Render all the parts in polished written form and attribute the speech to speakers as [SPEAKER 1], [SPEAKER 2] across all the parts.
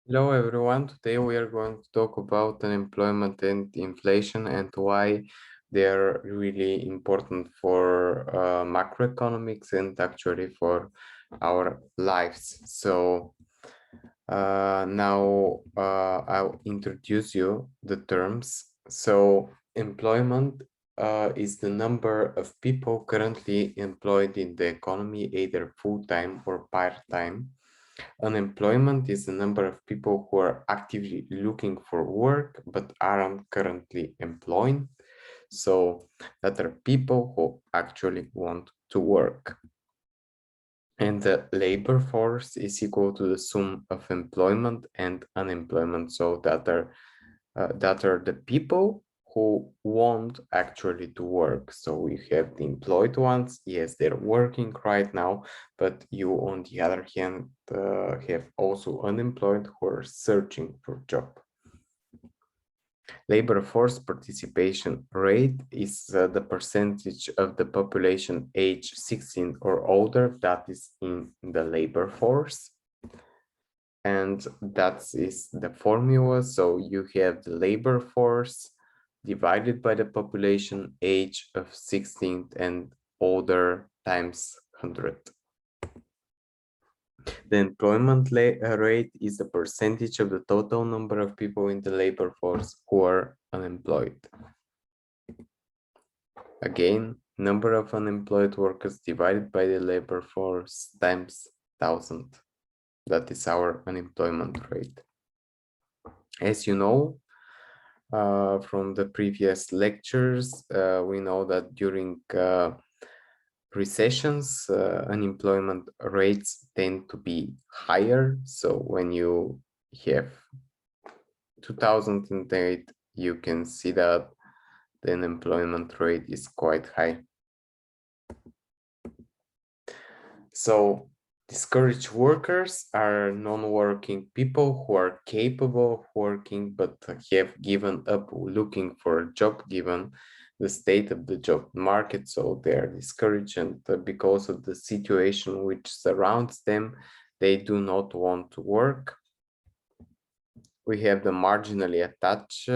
[SPEAKER 1] Hello everyone. Today we are going to talk about unemployment and inflation and why they are really important for macroeconomics and actually for our lives. Now I'll introduce you the terms. So employment is the number of people currently employed in the economy, either full-time or part-time. Unemployment is the number of people who are actively looking for work but aren't currently employed. So that are people who actually want to work. And the labor force is equal to the sum of employment and unemployment. So that are the people who want actually to work. So we have the employed ones. Yes, they're working right now, but you, on the other hand, have also unemployed who are searching for job. Labor force participation rate is the percentage of the population age 16 or older that is in the labor force. And that is the formula. So you have the labor force divided by the population age of 16 and older times 100. The employment rate is the percentage of the total number of people in the labor force who are unemployed. Again, number of unemployed workers divided by the labor force times 1,000. That is our unemployment rate. As you know, from the previous lectures, we know that during recessions, unemployment rates tend to be higher. So when you have 2008, you can see that the unemployment rate is quite high. So discouraged workers are non-working people who are capable of working but have given up looking for a job given the state of the job market. So they are discouraged, and because of the situation which surrounds them, they do not want to work. We have the marginally attached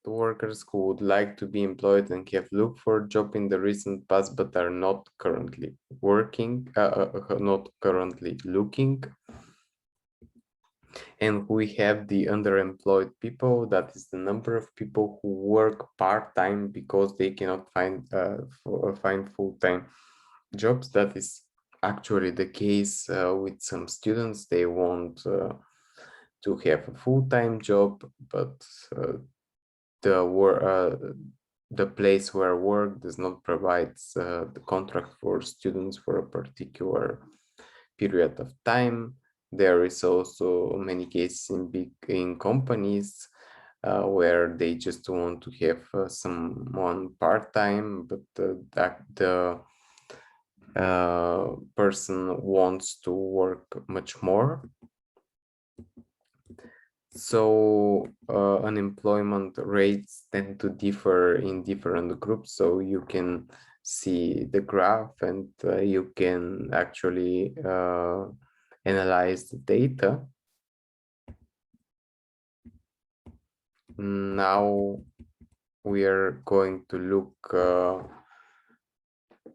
[SPEAKER 1] workers who would like to be employed and have looked for a job in the recent past but are not currently working, not currently looking. And we have the underemployed people. That is the number of people who work part-time because they cannot find full-time jobs. That is actually the case with some students. They want to have a full-time job, but the place where work does not provide the contract for students for a particular period of time. There is also many cases in companies where they just want to have someone part-time, but the person wants to work much more. So unemployment rates tend to differ in different groups. So you can see the graph and you can actually analyze the data. Now we are going to look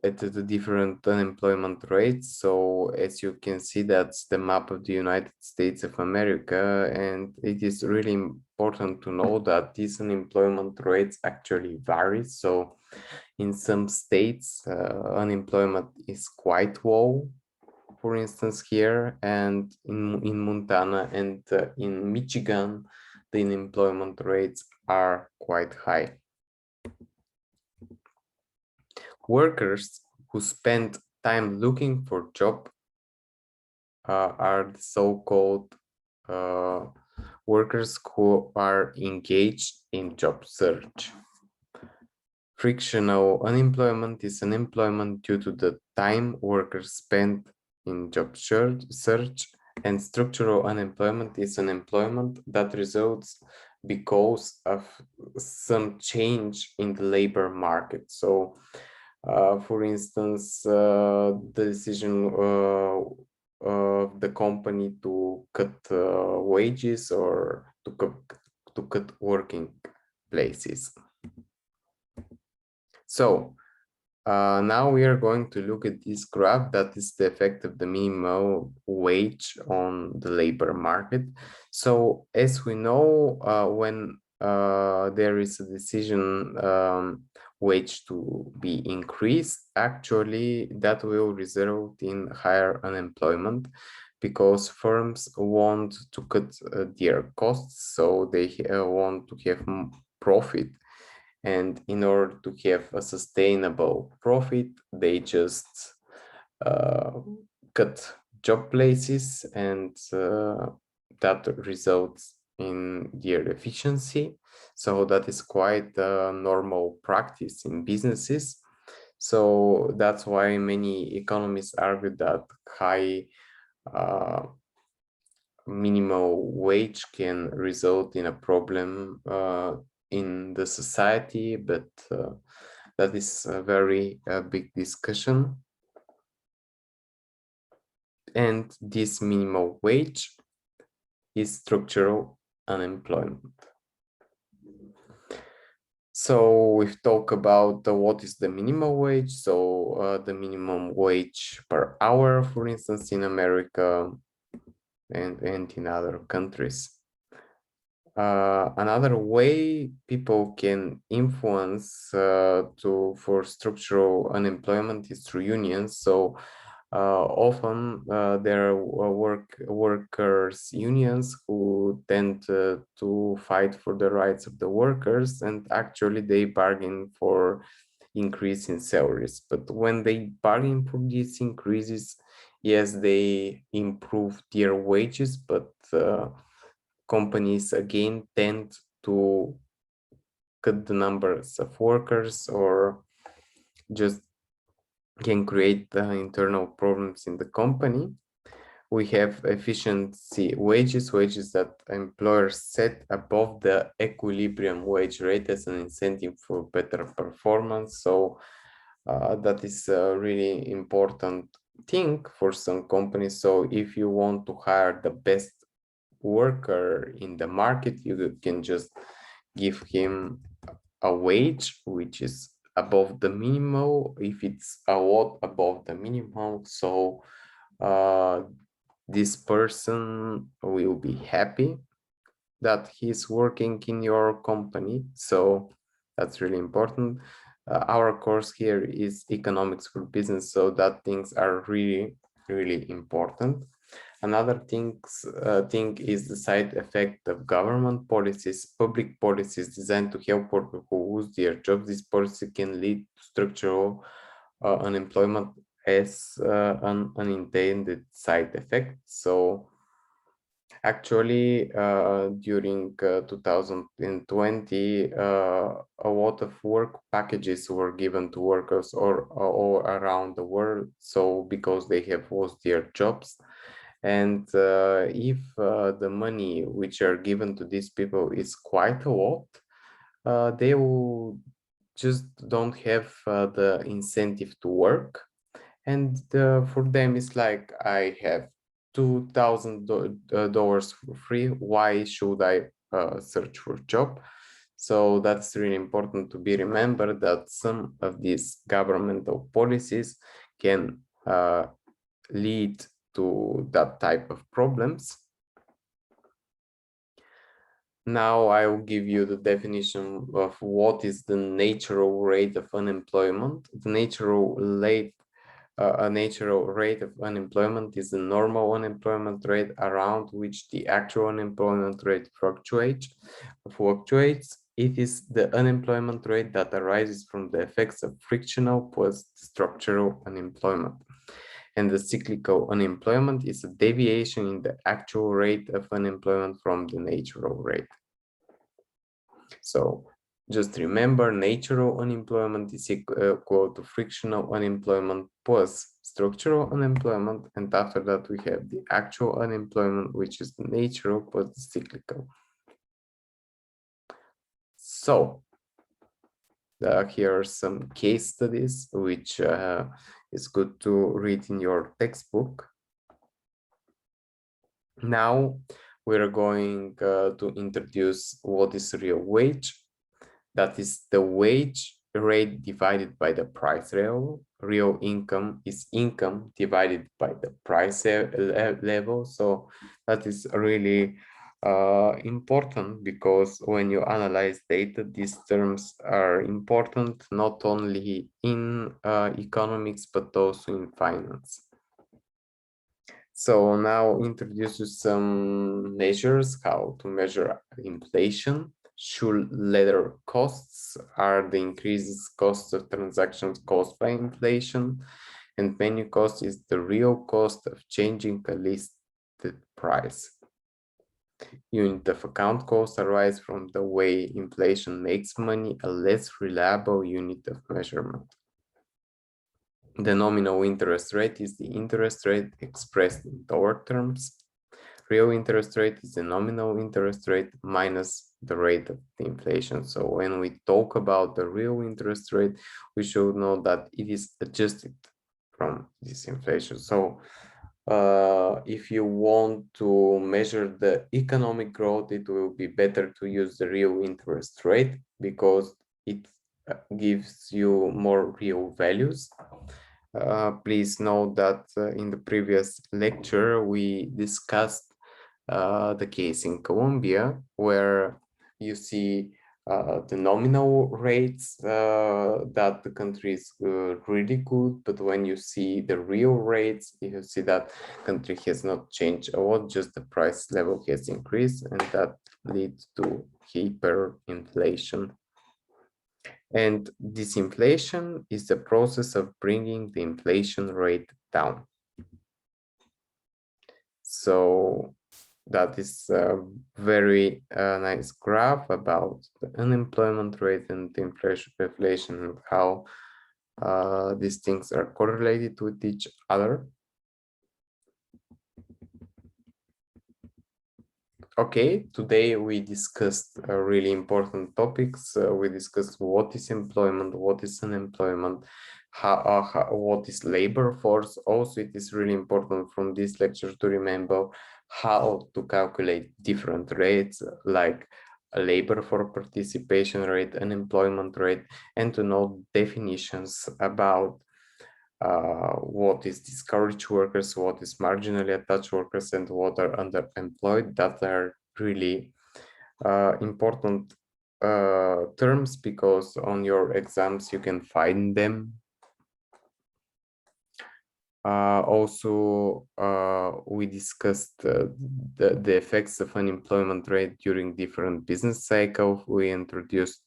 [SPEAKER 1] at the different unemployment rates. So as you can see, that's the map of the United States of America, and it is really important to know that these unemployment rates actually vary. So in some states, unemployment is quite low, for instance here, and in Montana and in Michigan, the unemployment rates are quite high. Workers who spend time looking for job are the so-called workers who are engaged in job search. Frictional unemployment is unemployment due to the time workers spend in job search, and structural unemployment is unemployment that results because of some change in the labor market. So for instance, the decision of the company to to cut wages or to cut working places. So now we are going to look at this graph that is the effect of the minimum wage on the labor market. So as we know, when there is a decision wage to be increased, actually that will result in higher unemployment because firms want to cut their costs, so they want to have profit. And in order to have a sustainable profit, they just cut job places, and that results in their efficiency. So that is quite a normal practice in businesses. So that's why many economists argue that high minimal wage can result in a problem in the society, but that is a very big discussion. And this minimal wage is structural unemployment. So we've talked about what is the minimum wage. So the minimum wage per hour, for instance, in America and in other countries. Another way people can influence for structural unemployment is through unions. So often there are workers unions who tend to fight for the rights of the workers, and actually they bargain for increase in salaries. But when they bargain for these increases, yes, they improve their wages, but companies again tend to cut the numbers of workers or just can create internal problems in the company. We have efficiency wages, wages that employers set above the equilibrium wage rate as an incentive for better performance. So that is a really important thing for some companies. So if you want to hire the best worker in the market, you can just give him a wage which is above the minimum. If it's a lot above the minimum, so this person will be happy that he's working in your company. So that's really important. Our course here is economics for business, so that things are really, really important. Another thing is the side effect of government policies. Public policies designed to help workers who lose their jobs. This policy can lead to structural unemployment as an unintended side effect. So actually, during 2020, a lot of work packages were given to workers all around the world. So because they have lost their jobs. And if the money which are given to these people is quite a lot, they will just don't have the incentive to work. And for them, it's like, I have $2,000 for free. Why should I search for a job? So that's really important to be remembered, that some of these governmental policies can lead to that type of problems. Now I will give you the definition of what is the natural rate of unemployment. The natural rate, a natural rate of unemployment is the normal unemployment rate around which the actual unemployment rate fluctuates. It is the unemployment rate that arises from the effects of frictional plus structural unemployment. And the cyclical unemployment is a deviation in the actual rate of unemployment from the natural rate. So just remember, natural unemployment is equal to frictional unemployment plus structural unemployment. And after that, we have the actual unemployment, which is the natural plus the cyclical. So here are some case studies, which is good to read in your textbook. Now we're going to introduce what is real wage. That is the wage rate divided by the price level. Real income is income divided by the price level. So that is really important, because when you analyze data, these terms are important not only in economics, but also in finance. So now introduce you some measures how to measure inflation. Should ladder costs are the increases cost of transactions caused by inflation, and menu cost is the real cost of changing a listed price. Unit of account costs arise from the way inflation makes money, a less reliable unit of measurement. The nominal interest rate is the interest rate expressed in dollar terms. Real interest rate is the nominal interest rate minus the rate of the inflation. So when we talk about the real interest rate, we should know that it is adjusted from this inflation. So if you want to measure the economic growth, it will be better to use the real interest rate, because it gives you more real values. Please note that in the previous lecture, we discussed the case in Colombia, where you see the nominal rates that the country is really good, but when you see the real rates, you see that country has not changed a lot, just the price level has increased, and that leads to hyperinflation. And disinflation is the process of bringing the inflation rate down. So that is a very nice graph about the unemployment rate and the inflation and how these things are correlated with each other. Okay, today we discussed really important topics. We discussed what is employment, what is unemployment, what is labor force. Also, it is really important from this lecture to remember how to calculate different rates, like a labor for participation rate, unemployment rate, and to know definitions about what is discouraged workers, what is marginally attached workers, and what are underemployed. That are really important terms, because on your exams you can find them. Also, we discussed the effects of unemployment rate during different business cycles. We introduced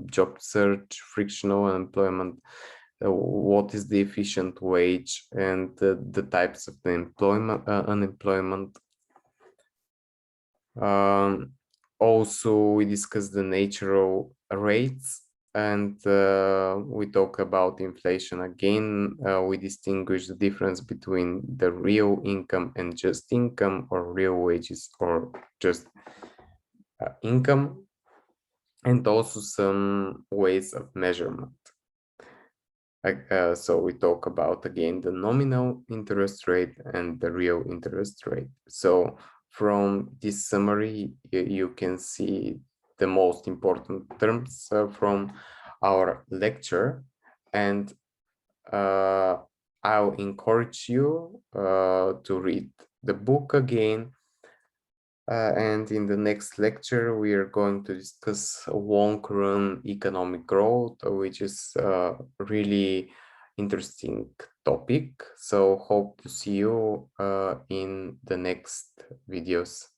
[SPEAKER 1] job search, frictional unemployment, what is the efficient wage, and the types of the unemployment. Also, we discussed the natural rates, and we talk about inflation again. We distinguish the difference between the real income and just income, or real wages or just income, and also some ways of measurement. So we talk about again the nominal interest rate and the real interest rate. So from this summary, you can see the most important terms from our lecture, and I'll encourage you to read the book again. And in the next lecture, we are going to discuss long-run economic growth, which is a really interesting topic. So hope to see you in the next videos.